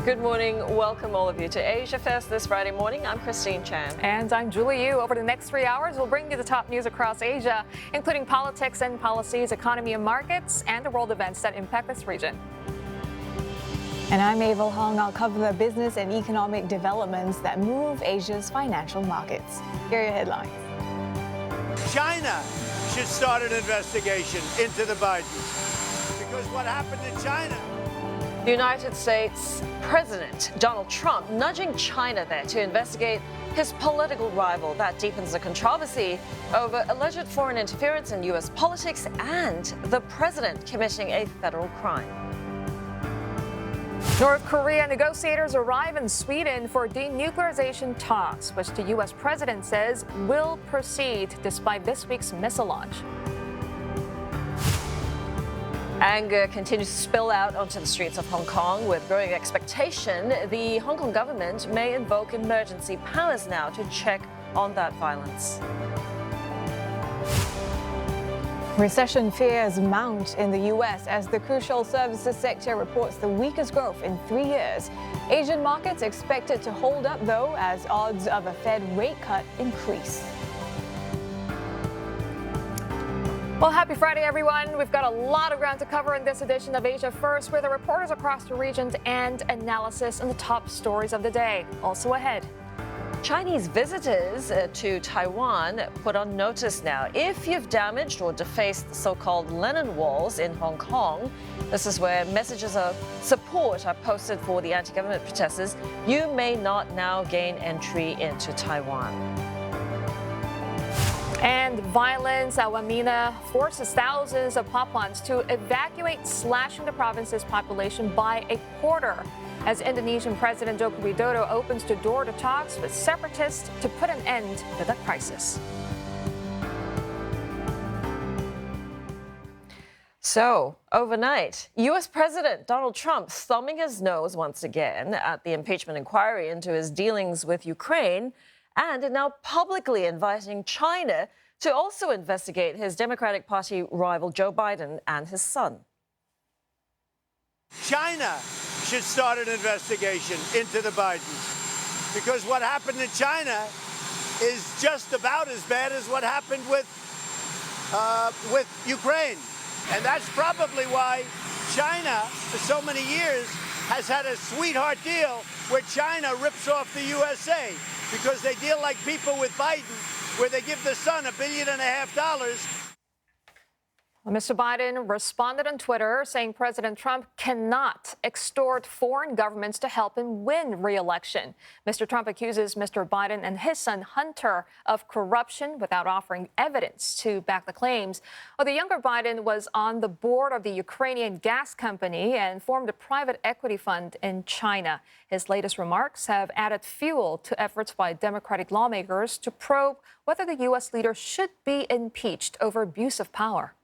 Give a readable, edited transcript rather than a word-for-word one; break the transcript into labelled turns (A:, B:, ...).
A: Good morning. Welcome all of you to Asia Fest this Friday morning. I'm Christine Chan.
B: And I'm Julie Yu. Over the next 3 hours, we'll bring you the top news across Asia, including politics and policies, economy and markets, and the world events that impact this region.
C: And I'm Avel Hong. I'll cover the business and economic developments that move Asia's financial markets. Here are your headlines.
D: China should start an investigation into the Bidens because what happened in China.
A: The United States President Donald Trump nudging China there to investigate his political rival. That deepens the controversy over alleged foreign interference in U.S. politics and the president committing a federal crime.
B: North Korea negotiators arrive in Sweden for denuclearization talks, which the U.S. president says will proceed despite this week's missile launch.
A: Anger continues to spill out onto the streets of Hong Kong. With growing expectation, the Hong Kong government may invoke emergency powers now to check on that violence.
C: Recession fears mount in the U.S. as the crucial services sector reports the weakest growth in 3 years. Asian markets expected to hold up, though, as odds of a Fed rate cut increase.
B: Well, happy Friday, everyone. We've got a lot of ground to cover in this edition of Asia First with the reporters across the regions and analysis on the top stories of the day. Also ahead.
A: Chinese visitors to Taiwan put on notice now. If you've damaged or defaced the so-called Lennon walls in Hong Kong, this is where messages of support are posted for the anti-government protesters, you may not now gain entry into Taiwan.
B: And violence at Wamena forces thousands of Papuans to evacuate, slashing the province's population by a quarter, as Indonesian President Joko Widodo opens the door to talks with separatists to put an end to the crisis.
A: So, overnight, U.S. President Donald Trump thumbing his nose once again at the impeachment inquiry into his dealings with Ukraine, and now publicly inviting China to also investigate his Democratic Party rival Joe Biden and his son.
D: China should start an investigation into the Bidens because what happened in China is just about as bad as what happened with Ukraine. And that's probably why China, for so many years, has had a sweetheart deal where China rips off the USA because they deal like people with Biden, where they give the son $1.5 billion.
B: Well, Mr. Biden responded on Twitter saying President Trump cannot extort foreign governments to help him win re-election. Mr. Trump accuses Mr. Biden and his son Hunter of corruption without offering evidence to back the claims. Well, the younger Biden was on the board of the Ukrainian gas company and formed a private equity fund in China. His latest remarks have added fuel to efforts by Democratic lawmakers to probe whether the U.S. leader should be impeached over abuse of power.